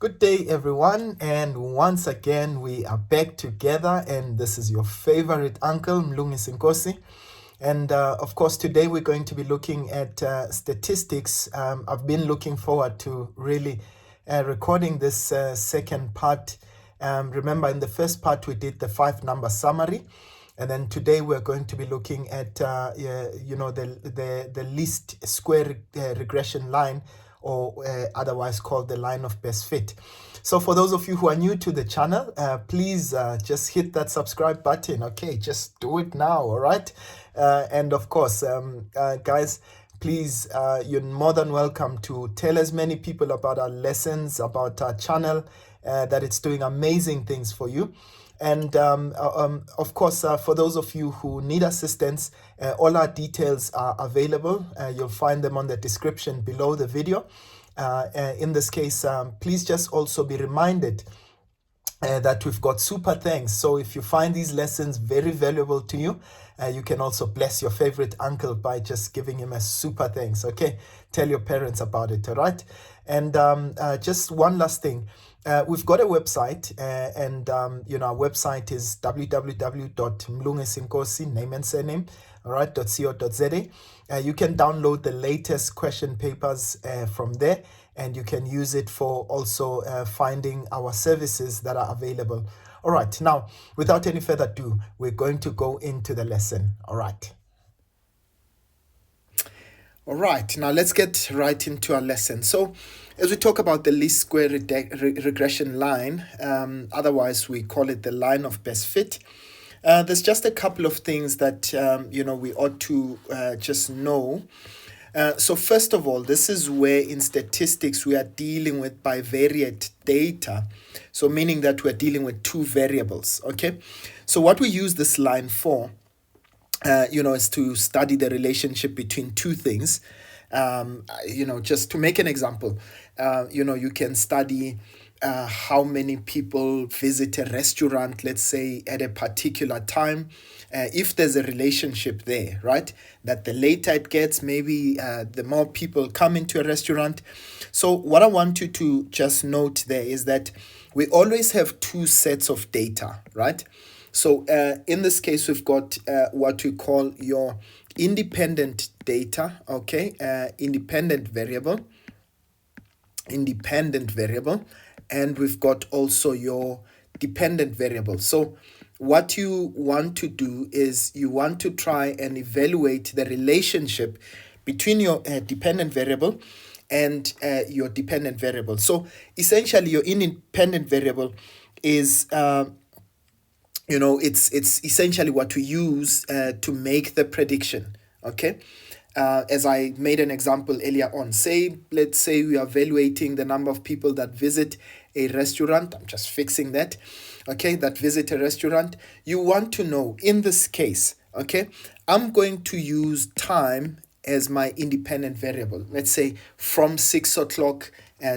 Good day, everyone, and once again we are back together, and this is your favorite uncle, Mlungisi Nkosi. And of course, today we're going to be looking at statistics. I've been looking forward to really recording this second part. Remember, in the first part, we did the 5-number summary. And then today we're going to be looking at, the least square regression line, or otherwise called the line of best fit. So for those of you who are new to the channel, please just hit that subscribe button. Okay, just do it now, all right? And of course, guys, please, you're more than welcome to tell as many people about our lessons, about our channel, that it's doing amazing things for you. And of course, for those of you who need assistance, all our details are available. You'll find them on the description below the video. In this case, please just also be reminded that we've got super thanks. So if you find these lessons very valuable to you, you can also bless your favorite uncle by just giving him a super thanks. Okay, tell your parents about it. All right. And just one last thing. We've got a website, and our website is www.mlungisinkosi, name and surname, all right, .co.za. You can download the latest question papers from there, and you can use it for also finding our services that are available. All right, now, without any further ado, we're going to go into the lesson. All right. All right, now let's get right into our lesson. So, as we talk about the least square regression line, otherwise we call it the line of best fit, there's just a couple of things that we ought to just know. So first of all, this is where in statistics we are dealing with bivariate data. So meaning that we're dealing with two variables, okay? So what we use this line for, is to study the relationship between two things. Just to make an example, you can study how many people visit a restaurant, let's say at a particular time. If there's a relationship there, right, that the later it gets, maybe the more people come into a restaurant. So what I want you to just note there is that we always have two sets of data, right? So in this case, we've got what we call your independent data, okay, independent variable, and we've got also your dependent variable. So what you want to do is you want to try and evaluate the relationship between your dependent variable and your dependent variable. So essentially, your independent variable is it's essentially what we use to make the prediction, okay? As I made an example earlier on, let's say we are evaluating the number of people that visit a restaurant. I'm just fixing that, okay, that visit a restaurant. You want to know, in this case, okay, I'm going to use time as my independent variable. Let's say from 6 o'clock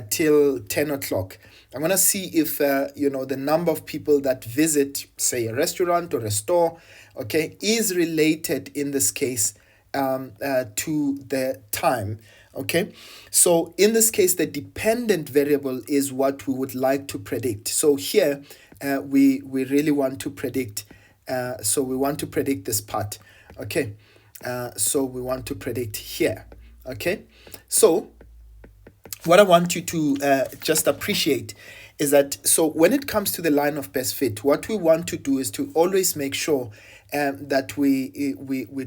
till 10 o'clock. I'm going to see if, the number of people that visit, say, a restaurant or a store, okay, is related in this case to the time, okay? So in this case, the dependent variable is what we would like to predict. So here, we really want to predict, so we want to predict this part, okay? So we want to predict here, okay? So what I want you to just appreciate is that, so when it comes to the line of best fit, what we want to do is to always make sure that we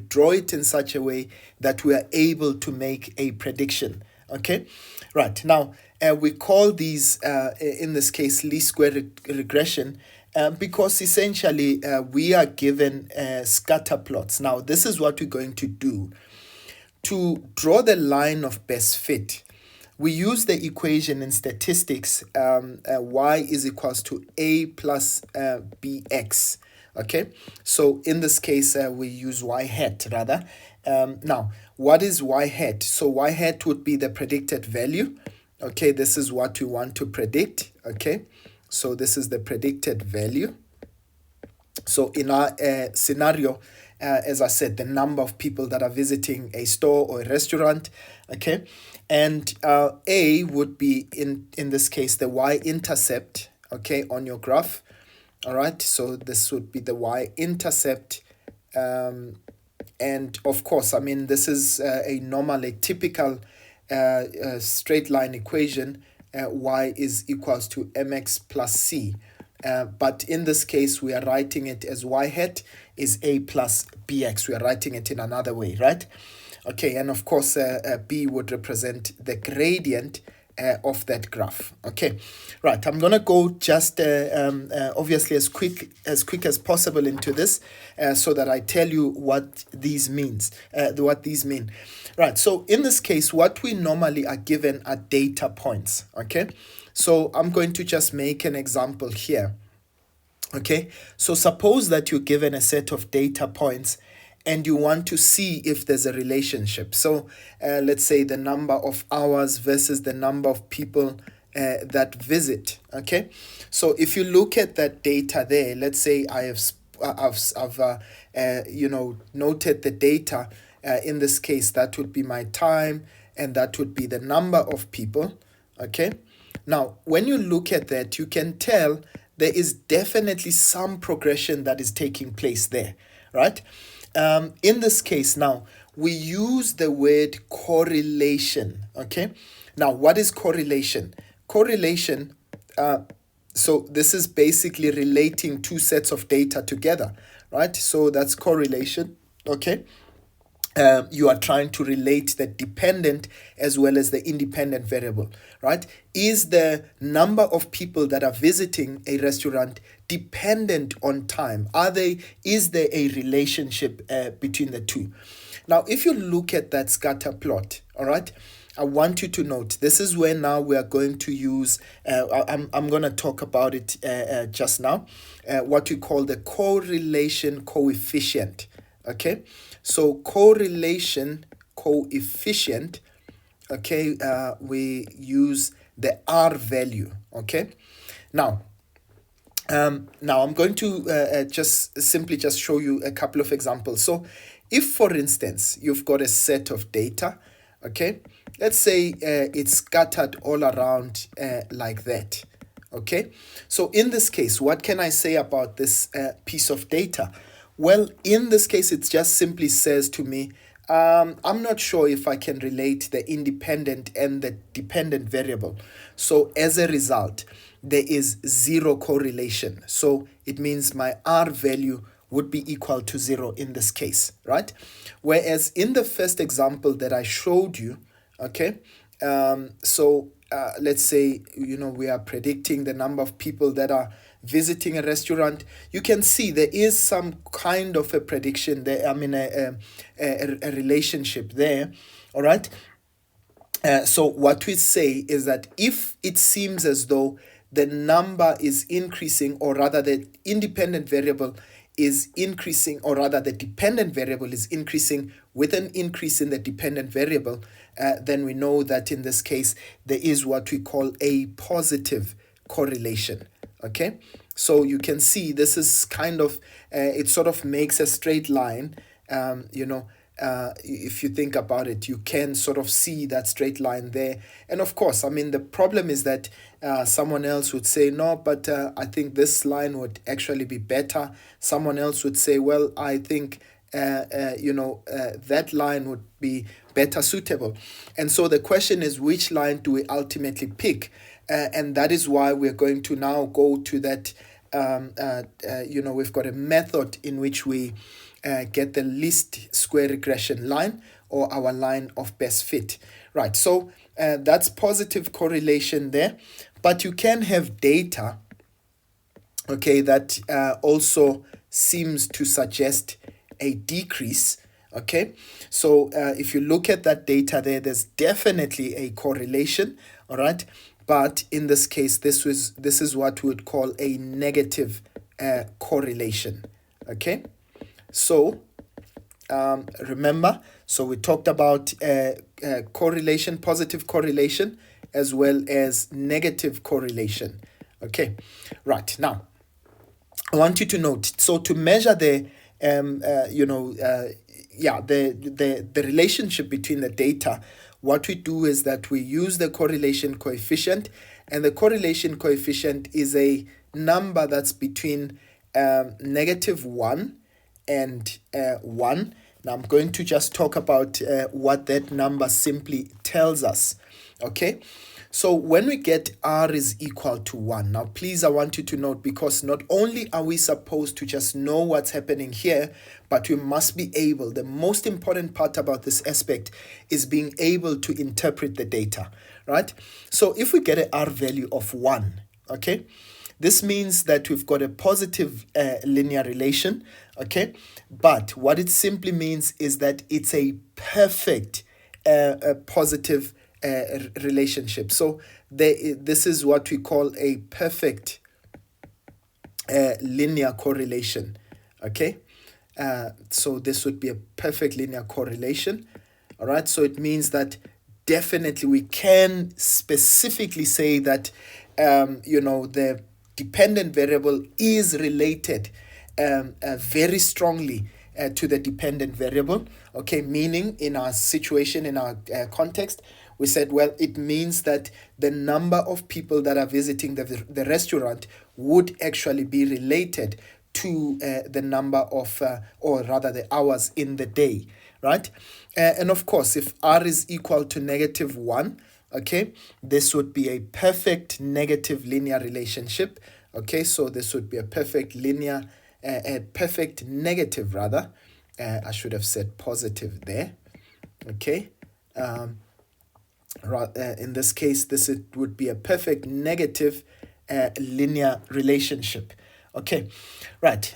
draw it in such a way that we are able to make a prediction, okay? Right, now, we call these, in this case, least square regression, because essentially we are given scatter plots. Now, this is what we're going to do. To draw the line of best fit, we use the equation in statistics, y is equals to a plus bx, okay? So in this case, we use y hat rather. Now, what is y hat? So y hat would be the predicted value, okay? This is what we want to predict, okay? So this is the predicted value. So in our scenario, as I said, the number of people that are visiting a store or a restaurant, okay? And A would be, in this case, the y-intercept, okay, on your graph, all right? So this would be the y-intercept, and of course, I mean, this is a typical straight line equation. Y is equals to mx plus c. But in this case, we are writing it as y hat is a plus bx. We are writing it in another way, right? Okay, and of course, b would represent the gradient of that graph. Okay, right. I'm gonna go just obviously as quick as possible into this, so that I tell you what these means. What these mean. Right. So in this case, what we normally are given are data points. Okay. So I'm going to just make an example here. Okay. So suppose that you're given a set of data points and you want to see if there's a relationship. So let's say the number of hours versus the number of people that visit. Okay. So if you look at that data there, let's say I've noted the data. In this case, that would be my time, and that would be the number of people. Okay. Now, when you look at that, you can tell there is definitely some progression that is taking place there, right? In this case, now, we use the word correlation, okay? Now, what is correlation? Correlation, so this is basically relating two sets of data together, right? So that's correlation, okay? You are trying to relate the dependent as well as the independent variable, right? Is the number of people that are visiting a restaurant dependent on time? Is there a relationship between the two? Now, if you look at that scatter plot, all right, I want you to note, this is where now we are going to use, I'm going to talk about it just now, what we call the correlation coefficient, okay? So correlation coefficient, okay, we use the R value, okay? Now I'm going to just show you a couple of examples. So if, for instance, you've got a set of data, okay, let's say it's scattered all around like that, okay? So in this case, what can I say about this piece of data? Well, in this case, it just simply says to me, I'm not sure if I can relate the independent and the dependent variable. So as a result, there is zero correlation. So it means my R value would be equal to 0 in this case, right? Whereas in the first example that I showed you, okay, let's say, we are predicting the number of people that are visiting a restaurant. You can see there is some kind of a prediction there, I mean a relationship there, all right? So what we say is that if it seems as though the number is increasing, or rather the independent variable is increasing, or rather the dependent variable is increasing with an increase in the dependent variable, then we know that in this case there is what we call a positive correlation. Okay, so you can see this is kind of, it sort of makes a straight line. If you think about it, you can sort of see that straight line there. And of course, I mean, the problem is that someone else would say, no, but I think this line would actually be better. Someone else would say, well, I think, that line would be better suitable. And so the question is, which line do we ultimately pick? And that is why we're going to now go to that, we've got a method in which we get the least square regression line, or our line of best fit. Right, so that's positive correlation there. But you can have data, okay, that also seems to suggest a decrease. Okay, so if you look at that data there, there's definitely a correlation, all right? But in this case, this is what we would call a negative correlation. Okay, so remember, so we talked about correlation, positive correlation, as well as negative correlation. Okay, right, now I want you to note, so to measure the the relationship between the data, what we do is that we use the correlation coefficient, and the correlation coefficient is a number that's between -1 and 1. Now I'm going to just talk about what that number simply tells us. Okay, so when we get r is equal to 1, now please, I want you to note, because not only are we supposed to just know what's happening here, but we must be able, the most important part about this aspect is being able to interpret the data, right? So if we get an r value of 1, okay, this means that we've got a positive linear relation, okay? But what it simply means is that it's a perfect positive relationship. So this is what we call a perfect linear correlation, okay? So this would be a perfect linear correlation, all right? So it means that definitely we can specifically say that, the dependent variable is related very strongly to the dependent variable, okay? Meaning, in our situation, in our context, we said, well, it means that the number of people that are visiting the restaurant would actually be related to the number of, or rather the hours in the day, right? And of course, if r is equal to -1, okay, this would be a perfect negative linear relationship, okay? So this would be a perfect linear, a perfect negative rather. I should have said positive there, okay? In this case, would be a perfect negative linear relationship. Okay, right.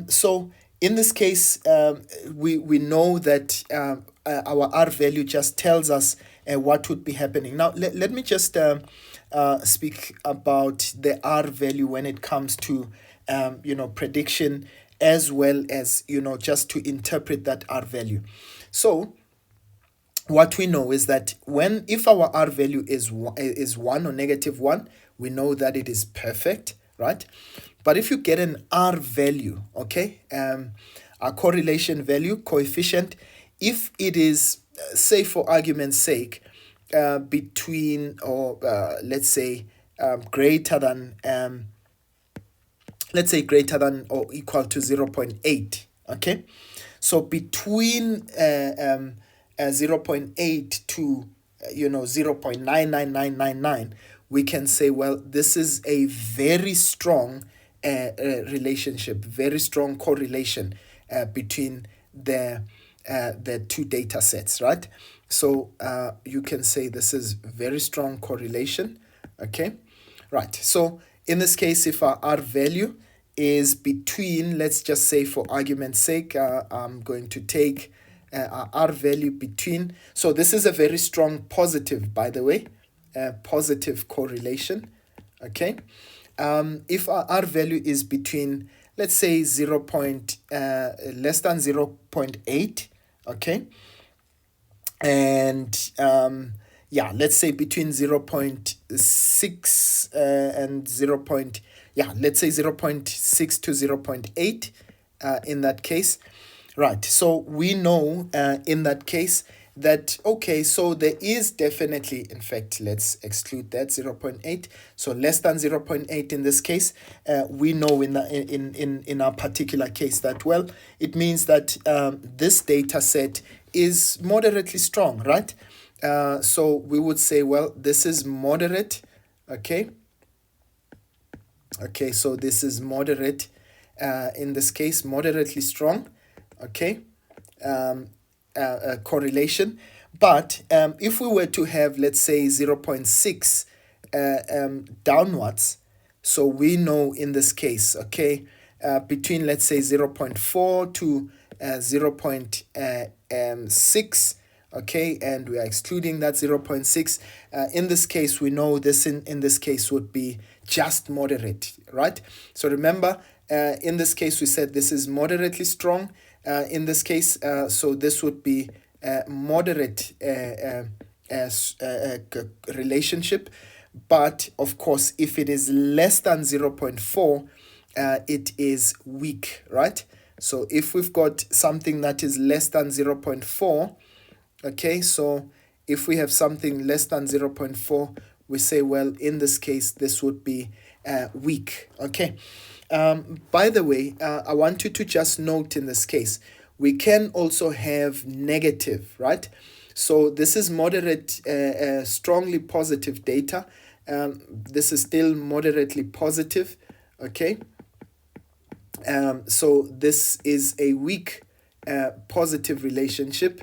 So in this case, we know that our r value just tells us what would be happening. Now, let me just speak about the r value when it comes to prediction, as well as just to interpret that r value. So what we know is that if our r value is 1 or -1, we know that it is perfect, right? But if you get an r value, okay, a correlation value, coefficient, if it is, say for argument's sake, between, or let's say greater than, greater than or equal to 0.8, okay? So between 0.8 to 0.99999, we can say, well, this is a very strong relationship, very strong correlation between the two data sets, right? So you can say this is very strong correlation, okay? Right, so in this case, if our r value is between, let's just say for argument's sake, I'm going to take our r value between, so this is a very strong positive, by the way, positive correlation, okay? If our r value is between, let's say less than 0.8, okay? And let's say between 0.6 and 0. Let's say 0.6 to 0.8 in that case. Right, so we know in that case that, okay, so there is definitely, in fact, let's exclude that 0.8. So less than 0.8 in this case, we know in our particular case that, well, it means that this data set is moderately strong, right? So we would say, well, this is moderate, okay? Okay, so this is moderate, in this case, moderately strong, okay? Correlation. But if we were to have, let's say, 0.6 downwards, so we know in this case, okay, between, let's say, 0.4 to 0.6, okay, and we are excluding that 0.6. In this case, we know this in this case would be just moderate, right? So remember, in this case, we said this is moderately strong. In this case, so this would be moderate relationship. But of course, if it is less than 0.4, it is weak, right? So if we've got something that is less than 0.4, okay, so if we have something less than 0.4, we say, well, in this case, this would be weak, okay. By the way, I want you to just note in this case, we can also have negative, right? So this is moderate, strongly positive data. This is still moderately positive, okay? So this is a weak positive relationship,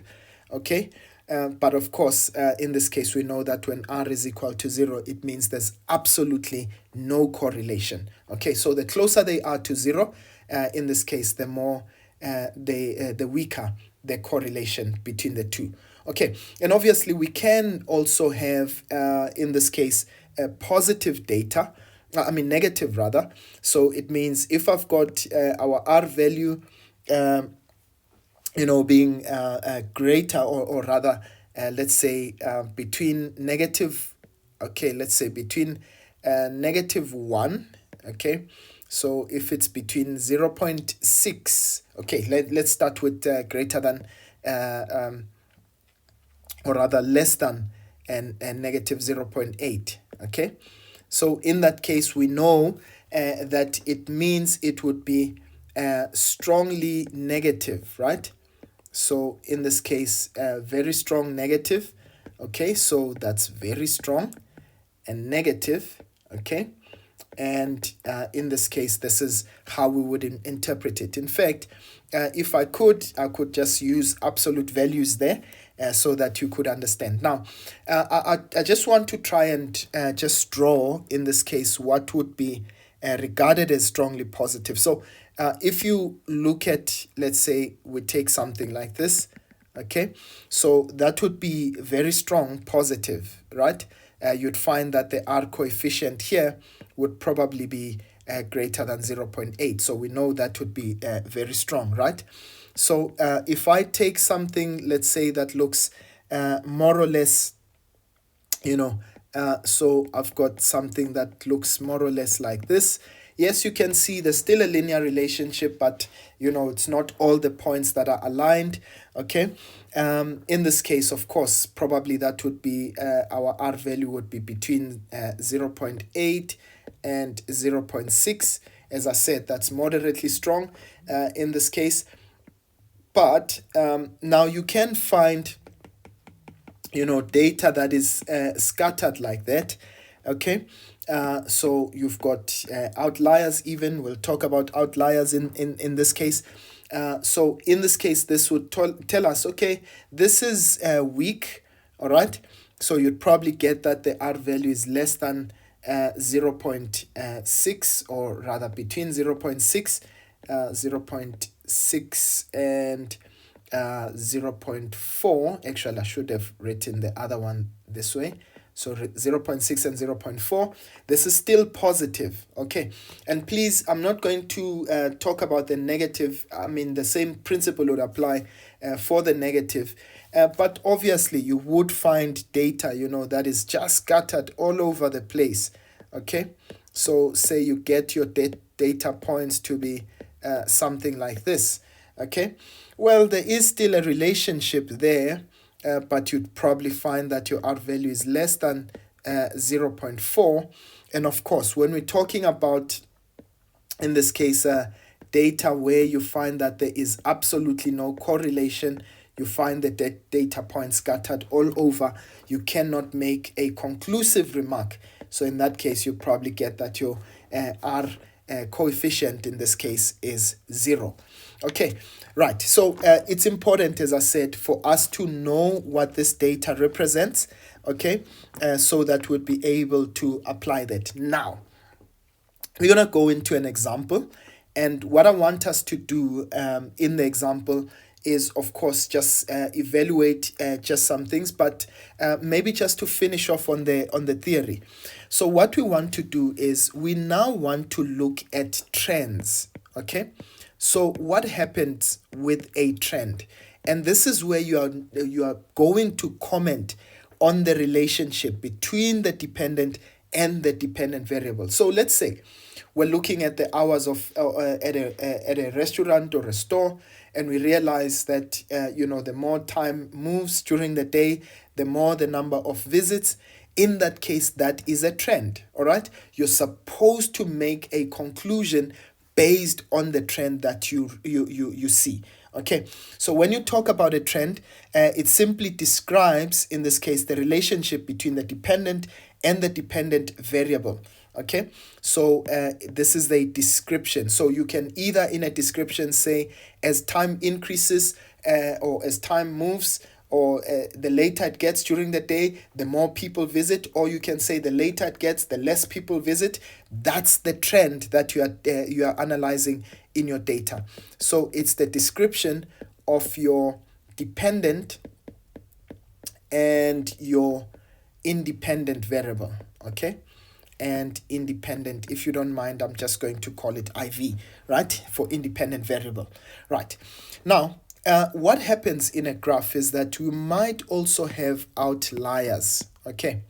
okay? But of course, in this case, we know that when R is equal to 0, it means there's absolutely no correlation. Okay, so the closer they are to 0, in this case, the more the weaker the correlation between the two. Okay, and obviously we can also have, in this case, positive data, negative rather. So it means if I've got our R value, being greater, or rather, let's say between negative, okay, let's say between negative 1, okay, so if it's between 0.6, okay, let's start with greater than, or rather less than, and negative 0.8, okay. So in that case, we know that it means it would be strongly negative, right? So in this case, very strong negative, okay, so that's very strong and negative, okay, and in this case, this is how we would interpret it. In fact, if I could just use absolute values there, so that you could understand. Now, I just want to try and just draw, in this case, what would be regarded as strongly positive. So if you look at, let's say, we take something like this, okay, so that would be very strong positive, right? You'd find that the R coefficient here would probably be greater than 0.8. So we know that would be very strong, right? So if I take something, let's say, that looks more or less, so I've got something that looks more or less like this. Yes, you can see there's still a linear relationship, but it's not all the points that are aligned, okay. In this case, of course, probably that would be our R value would be between 0.8 and 0.6. As I said, that's moderately strong in this case. But now you can find, data that is scattered like that, okay. So you've got outliers even. We'll talk about outliers in this case. So in this case, this would tell us, okay, this is weak, all right. So you'd probably get that the R value is less than 0.6, or rather between 0.6, 0.6 and 0.4. Actually, I should have written the other one this way. So 0.6 and 0.4, this is still positive, okay. And please, I'm not going to talk about the negative. The same principle would apply for the negative. But obviously, you would find data, that is just scattered all over the place, okay. So say you get your data points to be something like this, okay. Well, there is still a relationship there, but you'd probably find that your R value is less than 0.4. And of course, when we're talking about, in this case, data where you find that there is absolutely no correlation, you find the data points scattered all over, you cannot make a conclusive remark. So in that case, you probably get that your R coefficient in this case is 0. Okay, right. So it's important, as I said, for us to know what this data represents, okay, so that we'd be able to apply that. Now, we're going to go into an example, and what I want us to do in the example is, of course, just evaluate just some things, but maybe just to finish off on the theory. So what we want to do is we now want to look at trends, okay? So what happens with a trend? And this is where you are going to comment on the relationship between the dependent and the dependent variable. So let's say we're looking at the hours of at a restaurant or a store, and we realize that the more time moves during the day, the more the number of visits. In that case, that is a trend. All right, you're supposed to make a conclusion based on the trend that you see. Okay, so when you talk about a trend, it simply describes, in this case, the relationship between the dependent and the dependent variable. Okay, so this is the description. So you can either in a description say as time increases or as time moves, or the later it gets during the day, the more people visit, or you can say the later it gets, the less people visit. That's the trend that you are analyzing in your data. So it's the description of your dependent and your independent variable. Okay, and independent, if you don't mind, I'm just going to call it IV, right, for independent variable. Right, now what happens in a graph is that we might also have outliers. Okay,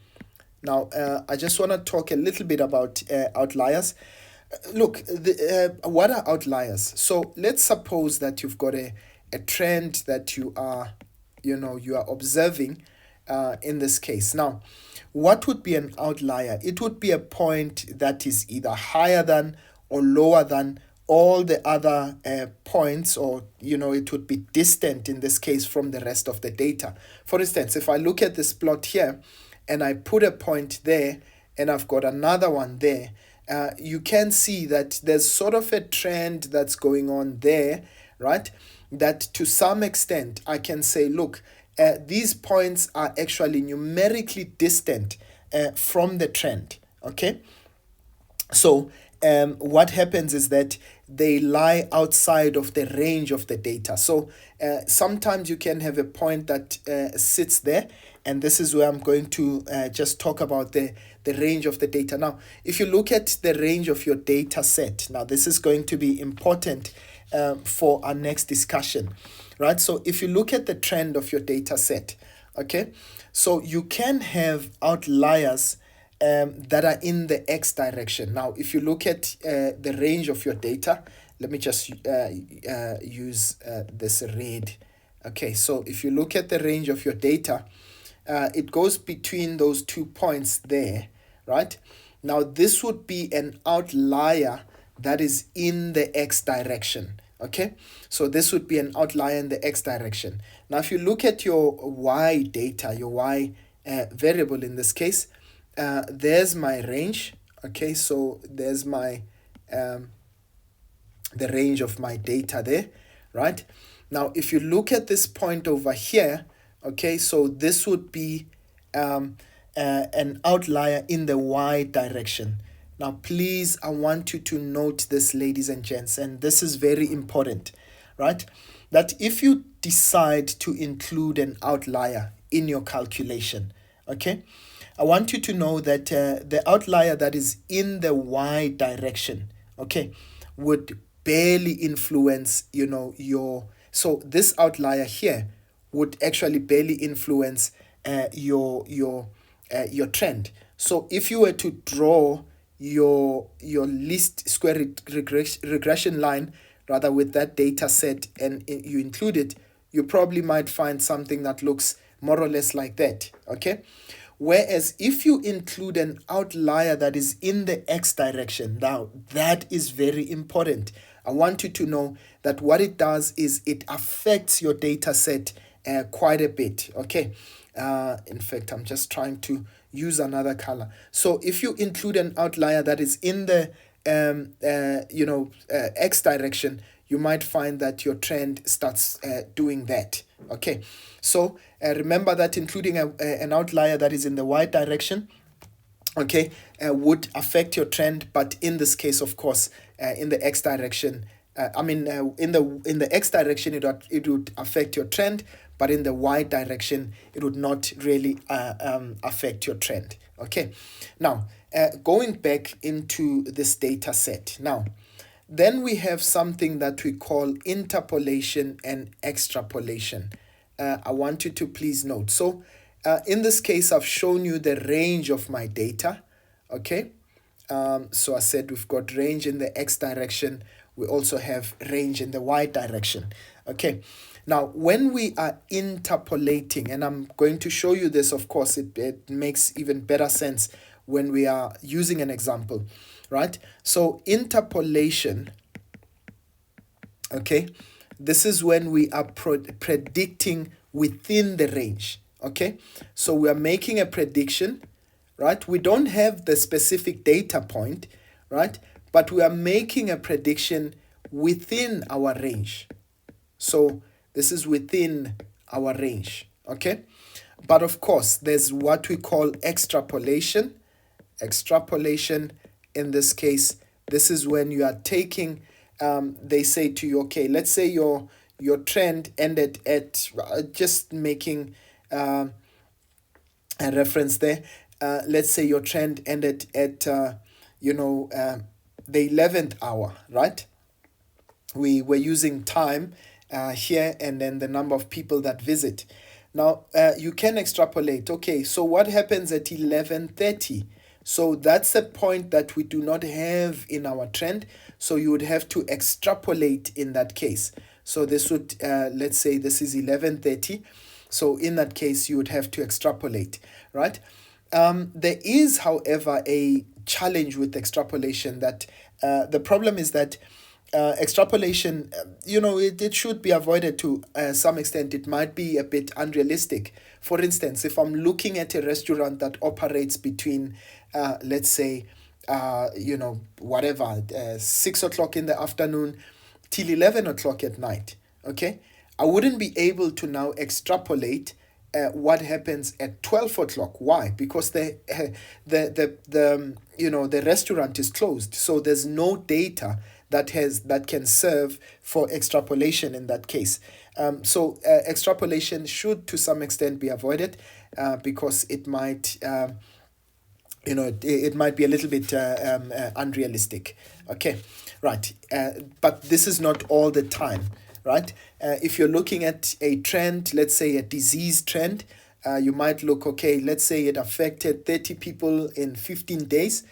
now I just want to talk a little bit about outliers. Look, what are outliers? So let's suppose that you've got a trend that you are observing in this case. Now, what would be an outlier? It would be a point that is either higher than or lower than all the other points, or it would be distant in this case from the rest of the data. For instance, if I look at this plot here and I put a point there and I've got another one there, you can see that there's sort of a trend that's going on there, right? That to some extent I can say, look, these points are actually numerically distant from the trend. Okay, so what happens is that they lie outside of the range of the data. So sometimes you can have a point that sits there, and this is where I'm going to just talk about the range of the data. Now, if you look at the range of your data set, now this is going to be important for our next discussion, right? So if you look at the trend of your data set, okay, so you can have outliers that are in the x direction. Now, if you look at the range of your data, let me just use this red. Okay, so if you look at the range of your data, it goes between those 2 points there, right? Now, this would be an outlier that is in the x direction. Okay, so this would be an outlier in the x direction. Now, if you look at your y data, your y variable in this case, there's my range. Okay, so there's my the range of my data there, right? Now, if you look at this point over here, okay, so this would be an outlier in the y direction. Now, please, I want you to note this, ladies and gents, and this is very important, right? That if you decide to include an outlier in your calculation, okay, I want you to know that the outlier that is in the y direction, okay, would barely influence, so this outlier here would actually barely influence your trend. So if you were to draw your least square regression line, rather, with that data set, and you include it, you probably might find something that looks more or less like that. Okay, whereas if you include an outlier that is in the x direction, now that is very important. I want you to know that what it does is it affects your data set quite a bit. Okay, in fact, I'm just trying to use another color. So if you include an outlier that is in the x direction, you might find that your trend starts doing that. Okay, so remember that including an outlier that is in the y direction, okay, would affect your trend, but in this case, of course, in the x direction, in the x direction, it would affect your trend, but in the y direction, it would not really affect your trend. Okay, now going back into this data set. Now, then we have something that we call interpolation and extrapolation. I want you to please note. So in this case, I've shown you the range of my data. Okay. So I said we've got range in the x direction. We also have range in the y direction. Okay. Now, when we are interpolating, and I'm going to show you this, of course, it makes even better sense when we are using an example, right? So interpolation, okay, this is when we are predicting within the range, okay? So we are making a prediction, right? We don't have the specific data point, right? But we are making a prediction within our range. So this is within our range, okay? But of course, there's what we call extrapolation. Extrapolation, in this case, this is when you are taking, they say to you, okay, let's say your trend ended at, just making a reference there. Let's say your trend ended at, the 11th hour, right? We were using time here and then the number of people that visit. Now, you can extrapolate. Okay, so what happens at 11:30? So that's a point that we do not have in our trend. So you would have to extrapolate in that case. So this would, let's say this is 11:30. So in that case, you would have to extrapolate, right? There is, however, a challenge with extrapolation that the problem is that extrapolation, it should be avoided to some extent. It might be a bit unrealistic. For instance, if I'm looking at a restaurant that operates between, let's say, 6 o'clock in the afternoon till 11 o'clock at night, okay? I wouldn't be able to now extrapolate what happens at 12 o'clock. Why? Because the restaurant is closed, so there's no data that can serve for extrapolation in that case. So extrapolation should to some extent be avoided because it might it might be a little bit unrealistic. Okay, right. But this is not all the time, right? If you're looking at a trend, let's say a disease trend, you might look, okay, let's say it affected 30 people in 15 days.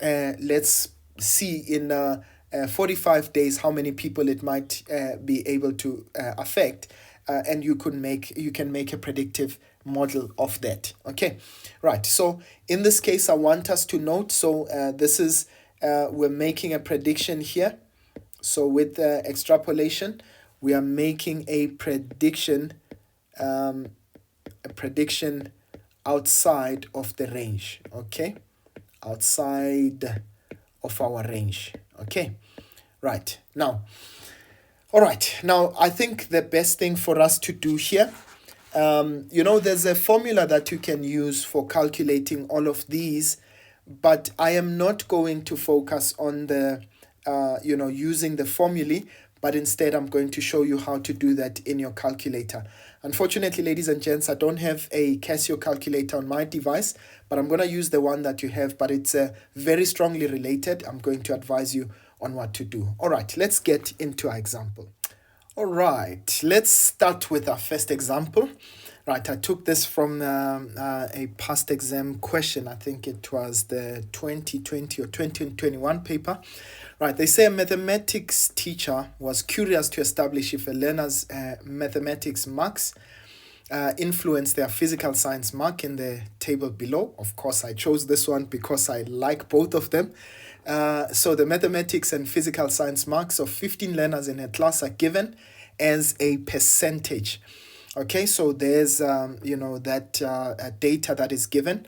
Let's see in 45 days how many people it might be able to affect, and you can make a predictive model of that. Okay, right. So in this case, I want us to note, so this is we're making a prediction here. So with extrapolation, we are making a prediction outside of the range. Okay, outside of our range. Okay, right. Now, all right. Now, I think the best thing for us to do here, there's a formula that you can use for calculating all of these, but I am not going to focus on the, using the formulae, but instead I'm going to show you how to do that in your calculator. Unfortunately, ladies and gents, I don't have a Casio calculator on my device, but I'm going to use the one that you have, but it's very strongly related. I'm going to advise you on what to do. All right, let's get into our example. All right, let's start with our first example. Right, I took this from a past exam question. I think it was the 2020 or 2021 paper. Right, they say a mathematics teacher was curious to establish if a learner's mathematics marks influence their physical science mark in the table below. Of course, I chose this one because I like both of them. So the mathematics and physical science marks of 15 learners in a class are given as a percentage. Okay, so there's, that data that is given,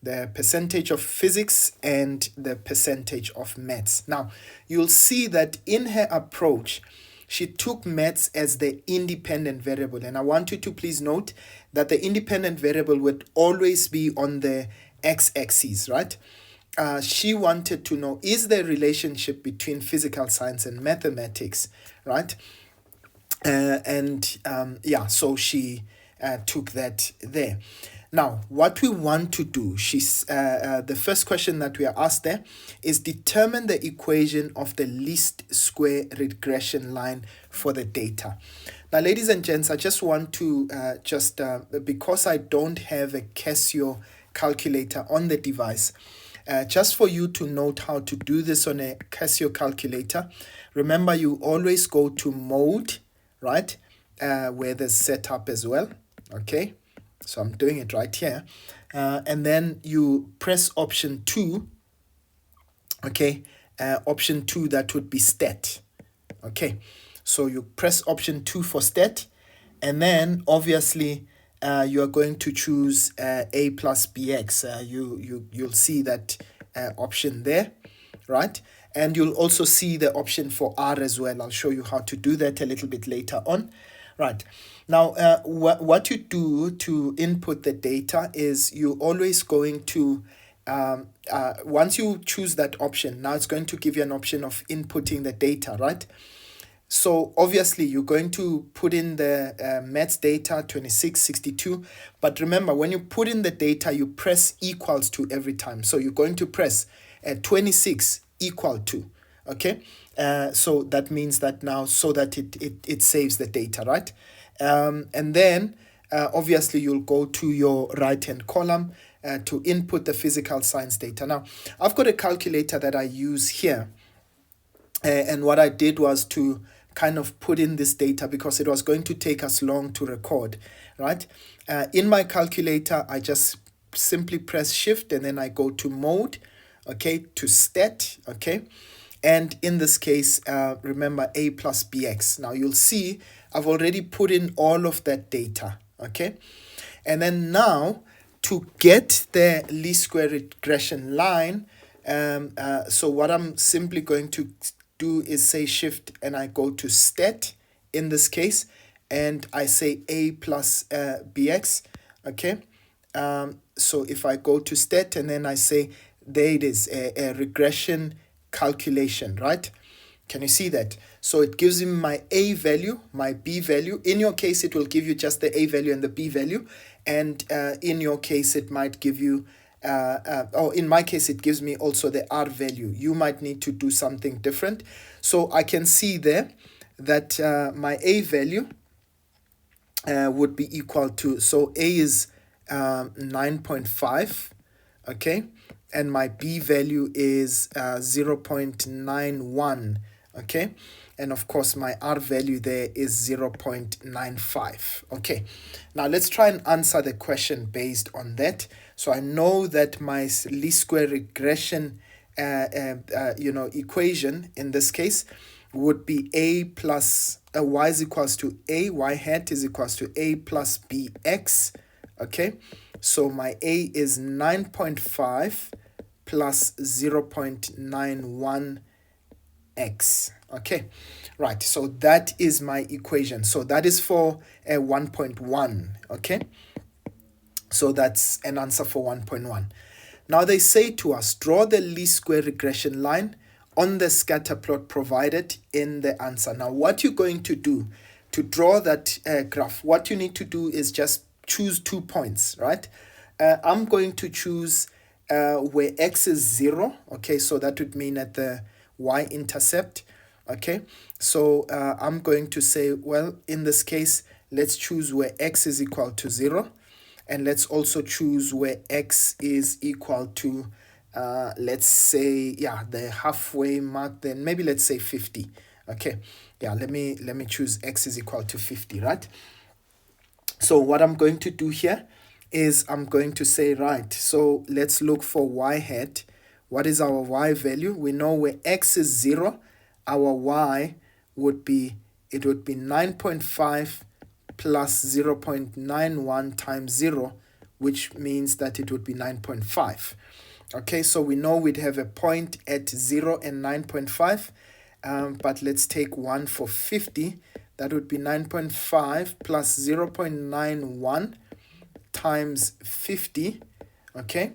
the percentage of physics and the percentage of maths. Now, you'll see that in her approach, she took maths as the independent variable. And I want you to please note that the independent variable would always be on the x-axis, right? She wanted to know, is there a relationship between physical science and mathematics, right? So she took that there. Now, what we want to do, the first question that we are asked there is determine the equation of the least square regression line for the data. Now, ladies and gents, I just want to because I don't have a Casio calculator on the device, Just for you to note how to do this on a Casio calculator, remember you always go to mode, right, where there's setup as well, okay? So I'm doing it right here. And then you press option 2, okay? Option 2, that would be stat, okay? So you press option 2 for stat, and then obviously you are going to choose A plus BX. You'll see that option there, right? And you'll also see the option for R as well. I'll show you how to do that a little bit later on. Right. Now, what you do to input the data is you're always going to, once you choose that option, now it's going to give you an option of inputting the data, right? So obviously you're going to put in the maths data 26, 62. But remember, when you put in the data, you press equals to every time. So you're going to press 26 equal to, okay? So that means that now, so that it saves the data, right? And then obviously you'll go to your right-hand column to input the physical science data. Now, I've got a calculator that I use here. And what I did was to kind of put in this data because it was going to take us long to record, right? In my calculator, I just simply press shift and then I go to mode, okay, to stat, okay? And in this case, remember A plus BX. Now you'll see I've already put in all of that data, okay? And then now to get the least square regression line, so what I'm simply going to do is say shift and I go to stat in this case, and I say A plus BX, okay? So if I go to stat and then I say, there it is, a regression calculation, right? Can you see that? So it gives me my A value, my B value. In your case, it will give you just the A value and the B value. And in your case, it might give you, in my case, it gives me also the R value. You might need to do something different. So I can see there that my A value would be equal to, so A is 9.5, okay? And my B value is 0.91, okay? And of course, my R value there is 0.95. Okay, now let's try and answer the question based on that. So I know that my least square regression equation in this case would be A plus Y is equals to A, Y hat is equals to A plus BX. Okay, so my A is 9.5 plus 0.91x. Okay, right, so that is my equation. So that is for a 1.1. Okay, so that's an answer for 1.1. Now they say to us, draw the least square regression line on the scatter plot provided in the answer. Now what you're going to do to draw that graph, what you need to do is just choose 2 points, right? I'm going to choose where x is 0. Okay, so that would mean at the y-intercept. Okay, so I'm going to say, well, in this case, let's choose where x is equal to 0. And let's also choose where x is equal to, let's say, yeah, the halfway mark, then maybe let's say 50. Okay, yeah, let me choose x is equal to 50, right? So what I'm going to do here is I'm going to say, right, so let's look for y hat. What is our y value? We know where x is 0, our y would be, it would be 9.5 plus 0.91 times 0, which means that it would be 9.5. Okay, so we know we'd have a point at 0 and 9.5, but let's take 1 for 50. That would be 9.5 plus 0.91 times 50. Okay,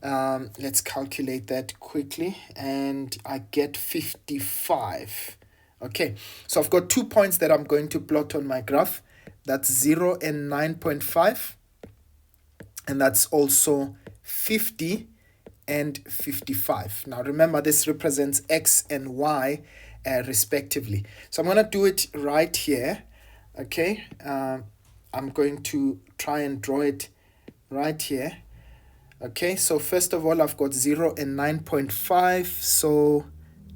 let's calculate that quickly, and I get 55. Okay, so I've got 2 points that I'm going to plot on my graph. That's 0 and 9.5, and that's also 50 and 55. Now remember, this represents x and y respectively. So I'm going to do it right here. Okay, I'm going to try and draw it right here. Okay, so first of all, I've got 0 and 9.5, so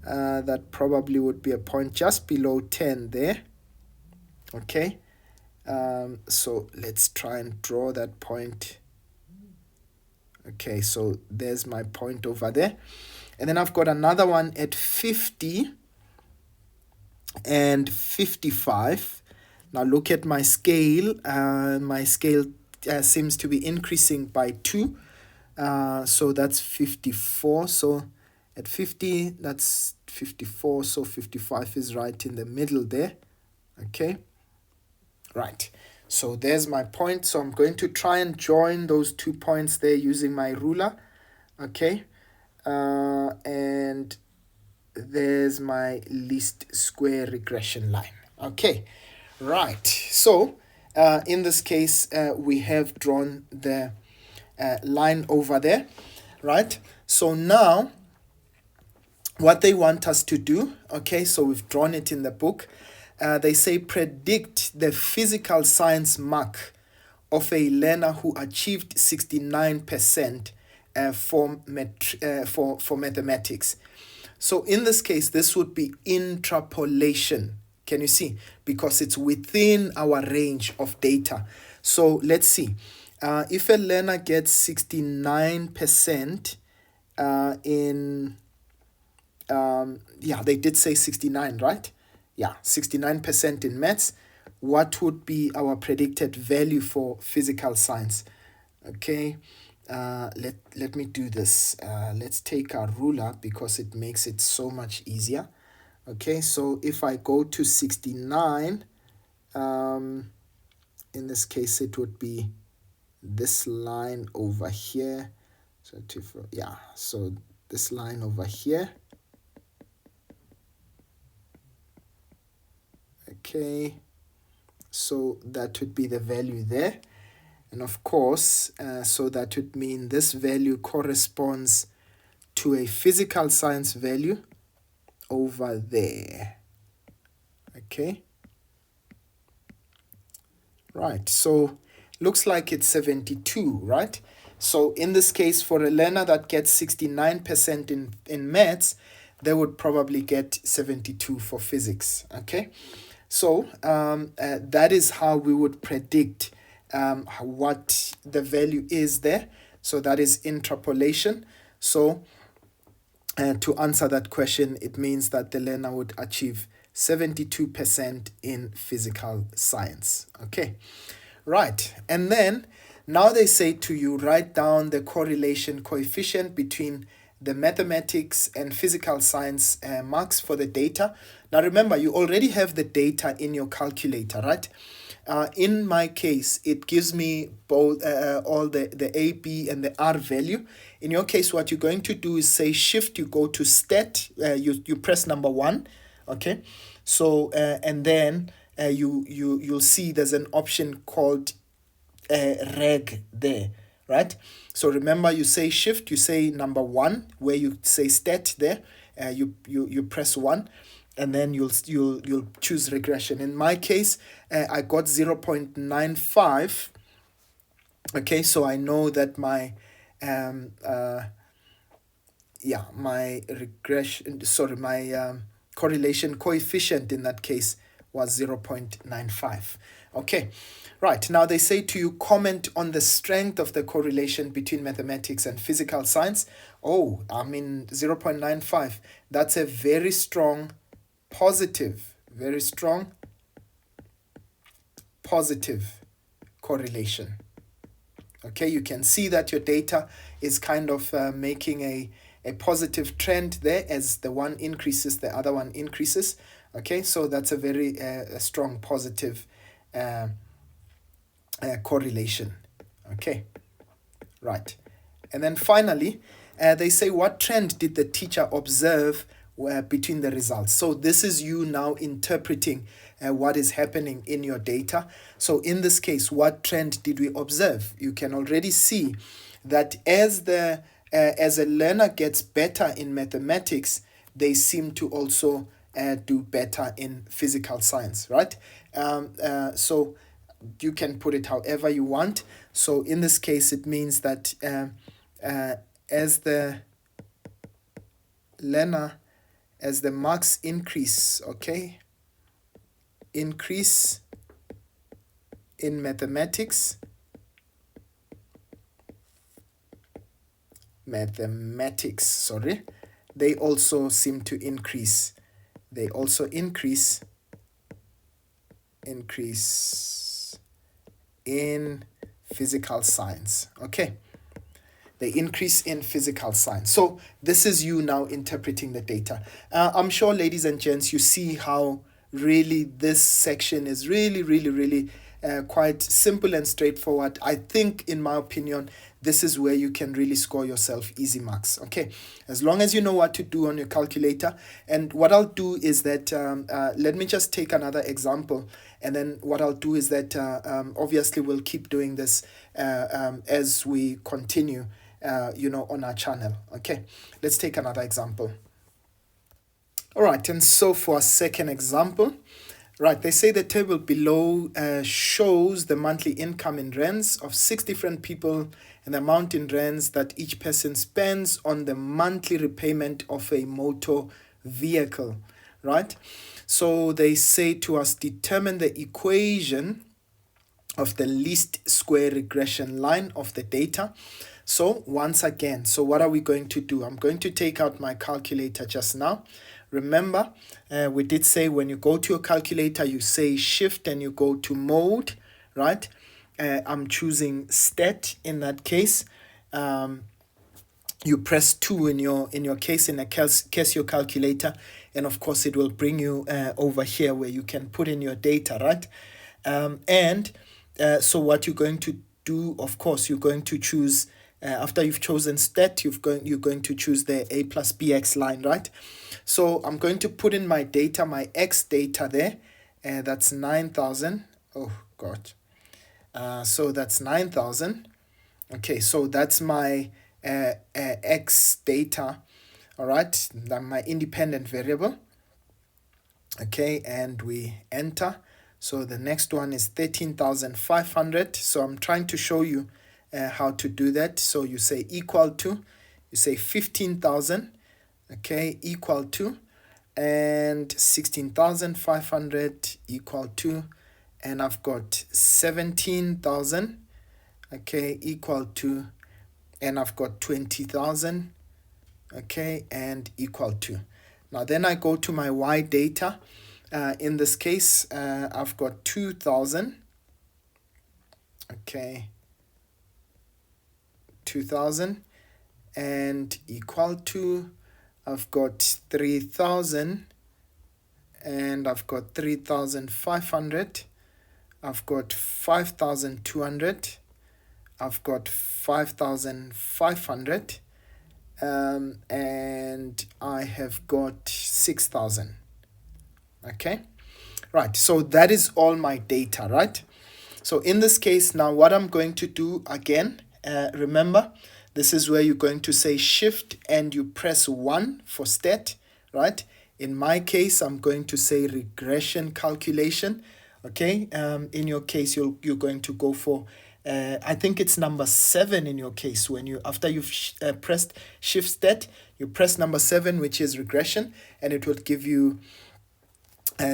that probably would be a point just below 10 there. Okay, so let's try and draw that point. Okay, so there's my point over there. And then I've got another one at 50 and 55. Now look at my scale. My scale seems to be increasing by 2. So that's 54. So at 50, that's 54. So 55 is right in the middle there. Okay. Right. So there's my point. So I'm going to try and join those 2 points there using my ruler. Okay. And there's my least square regression line. Okay. Right. So in this case, we have drawn the line over there, right? So now what they want us to do, okay, so we've drawn it in the book. They say predict the physical science mark of a learner who achieved 69% for mathematics. So in this case, this would be interpolation. Can you see? Because it's within our range of data. So let's see. If a learner gets 69% in, they did say 69, right? Yeah, 69% in maths. What would be our predicted value for physical science? Okay, let me do this. Let's take our ruler because it makes it so much easier. Okay, so if I go to 69, in this case it would be this line over here. So so this line over here. Okay, so that would be the value there. And of course, so that would mean this value corresponds to a physical science value over there. Okay. Right, so looks like it's 72, right? So in this case, for a learner that gets 69% in maths, they would probably get 72 for physics, okay? So that is how we would predict what the value is there. So that is interpolation. So to answer that question, it means that the learner would achieve 72% in physical science. Okay, right. And then now they say to you, write down the correlation coefficient between the mathematics and physical science marks for the data. Now remember, you already have the data in your calculator, right? In my case, it gives me both all the A, B, and the R value. In your case, what you're going to do is say shift, you go to stat, you press number 1, okay? So, and then you'll see there's an option called reg there, right? So remember, you say shift, you say number 1, where you say stat there, you press 1, and then you'll choose regression. In my case, I got 0.95. Okay, so I know that my my regression, my correlation coefficient in that case was 0.95. Okay, right. Now they say to you, comment on the strength of the correlation between mathematics and physical science. Oh, I mean 0.95. That's a very strong positive, very strong positive correlation. Okay, you can see that your data is kind of making a positive trend there. As the one increases, the other one increases. Okay, so that's a very strong positive correlation. Okay, right. And then finally, they say, what trend did the teacher observe between the results? So this is you now interpreting what is happening in your data. So in this case, what trend did we observe? You can already see that as a learner gets better in mathematics, they seem to also do better in physical science, right? So you can put it however you want. So in this case, it means that as the learner, as the marks increase, okay, increase in mathematics, sorry, they also seem to increase. They also increase in physical science. Okay, they increase in physical science. So this is you now interpreting the data. I'm sure, ladies and gents, you see how really this section is really quite simple and straightforward. I think, in my opinion, this is where you can really score yourself easy marks. Okay, as long as you know what to do on your calculator. And what I'll do is that, let me just take another example. And then what I'll do is that, obviously, we'll keep doing this as we continue, on our channel. Okay, let's take another example. All right, and so for a second example, right, they say the table below shows the monthly income in rands of 6 different people and the amount in rands that each person spends on the monthly repayment of a motor vehicle, right? So they say to us, determine the equation of the least square regression line of the data. So once again, so what are we going to do? I'm going to take out my calculator just now. Remember, we did say when you go to your calculator, you say shift and you go to mode, right? I'm choosing stat in that case. You press 2 in your case, in a Casio calculator, and of course it will bring you over here where you can put in your data, right? So what you're going to do, of course, you're going to choose, after you've chosen stat, you're going to choose the A plus BX line, right? So I'm going to put in my data, my X data there, and that's 9,000. Oh, God. So that's 9,000. Okay, so that's my X data, all right, my independent variable. Okay, and we enter. So the next one is 13,500. So I'm trying to show you how to do that. So you say equal to, you say 15,000, okay, equal to, and 16,500 equal to, and I've got 17,000, okay, equal to, and I've got 20,000, okay, and equal to. Now then I go to my Y data. In this case, I've got 2,000, okay, 2,000, and equal to, I've got 3,000, and I've got 3,500, I've got 5,200, I've got 5,500, and I have got 6,000. Okay, right, so that is all my data, right? So in this case, now what I'm going to do again, remember, this is where you're going to say shift and you press 1 for stat, right? In my case, I'm going to say regression calculation. Okay, in your case, you're going to go for, I think it's number 7 in your case. When you, after you've pressed shift stat, you press number 7, which is regression, and it will give you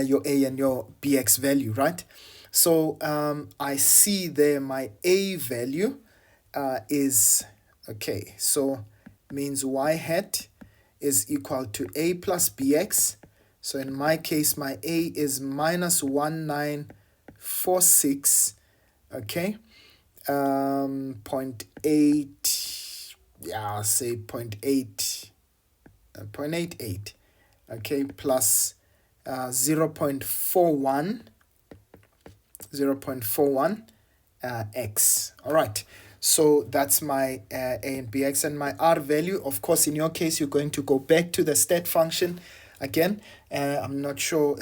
your A and your BX value, right? So I see there my A value is, okay, so means Y hat is equal to A plus BX. So in my case, my A is minus 1946, okay, 0.8, yeah, say 0.88, okay, plus 0.41 x. All right, so that's my A and BX, and my R value, of course, in your case, you're going to go back to the stat function again. I'm not sure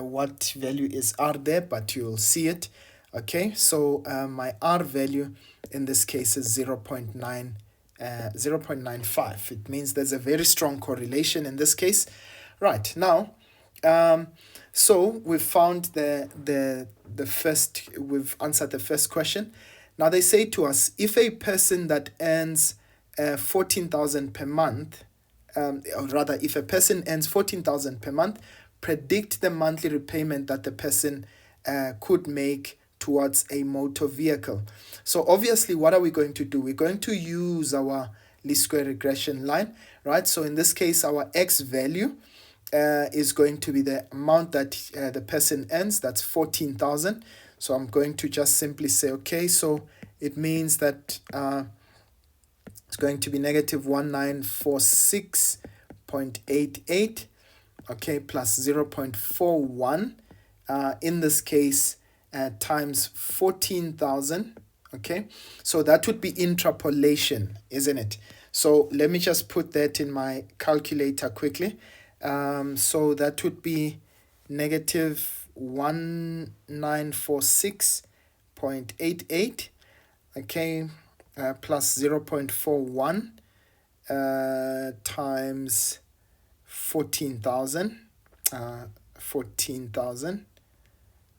what value is R there, but you'll see it. Okay, so my R value in this case is 0.95. It means there's a very strong correlation in this case. Right, now, so we've found the first, we've answered the first question. Now they say to us, if a person that earns 14,000 per month, or rather, if a person earns 14,000 per month, predict the monthly repayment that the person could make towards a motor vehicle. So obviously, what are we going to do? We're going to use our least square regression line, right? So in this case, our x value is going to be the amount that the person earns. That's 14,000. So I'm going to just simply say, okay, so it means that it's going to be negative 1946.88, okay, plus 0.41, in this case, times 14,000, okay? So that would be interpolation, isn't it? So let me just put that in my calculator quickly. So that would be negative 1946.88, okay, plus 0.41 times 14,000, 14,000,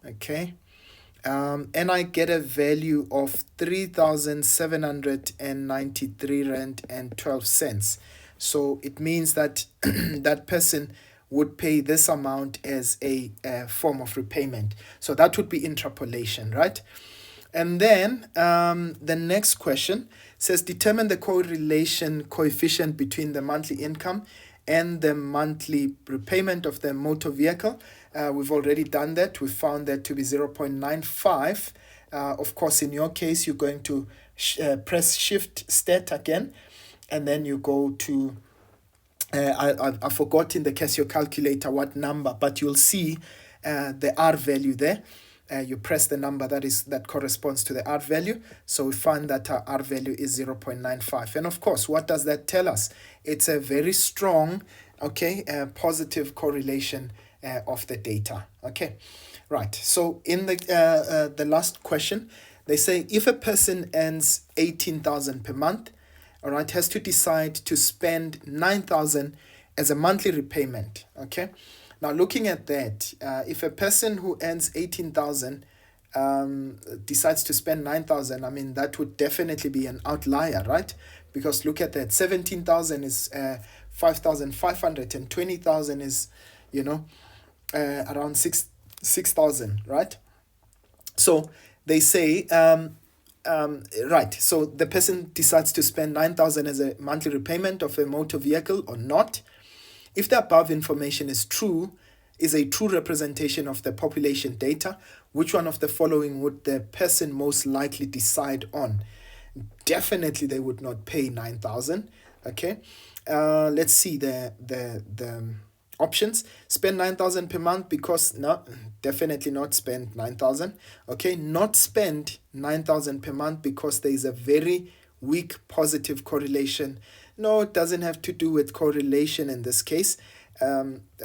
okay, and I get a value of 3,793 rand and 12 cents. So it means that that person would pay this amount as a form of repayment. So that would be interpolation, right? And then the next question says, determine the correlation coefficient between the monthly income and the monthly repayment of the motor vehicle. We've already done that. We found that to be 0.95. Of course, in your case, you're going to press Shift Stat again, and then you go to, I forgot in the Casio calculator what number, but you'll see the R value there. You press the number that corresponds to the R value. So we find that our R value is 0.95. And of course, what does that tell us? It's a very strong, okay, positive correlation of the data. Okay, right. So in the last question, they say if a person earns 18,000 per month, all right, has to decide to spend 9,000 as a monthly repayment. Okay. Now, looking at that, if a person who earns 18,000 decides to spend 9,000, I mean, that would definitely be an outlier, right? Because look at that, 17,000 is 5,500 and 20,000 is, around 6,000, right? So they say, right, so the person decides to spend 9,000 as a monthly repayment of a motor vehicle or not. If the above information is a true representation of the population data, which one of the following would the person most likely decide on? Definitely they would not pay 9,000. Okay, let's see the options. Spend 9,000 per month because no, definitely not spend 9,000. Okay, not spend 9,000 per month because there is a very weak positive correlation. No, it doesn't have to do with correlation in this case.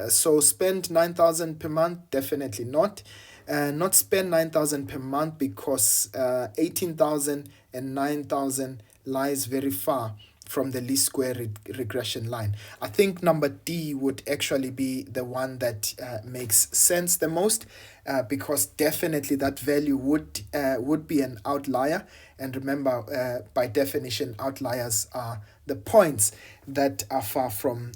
So spend 9,000 per month, definitely not. Not spend 9,000 per month because 18,000 and 9,000 lies very far from the least square regression line. I think number D would actually be the one that makes sense the most, because definitely that value would be an outlier. And remember, by definition, outliers are the points that are far from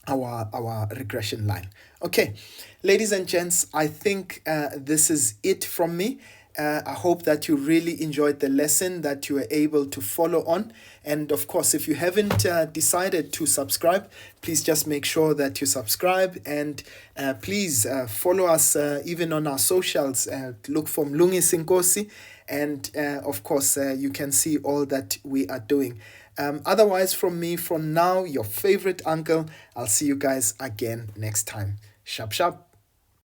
our regression line. Okay, ladies and gents, I think this is it from me. I hope that you really enjoyed the lesson, that you were able to follow on. And of course, if you haven't decided to subscribe, please just make sure that you subscribe, and please follow us even on our socials. Look for Mlungisi Nkosi, and of course, you can see all that we are doing. Otherwise, from me, for now, your favorite uncle, I'll see you guys again next time. Sharp, sharp.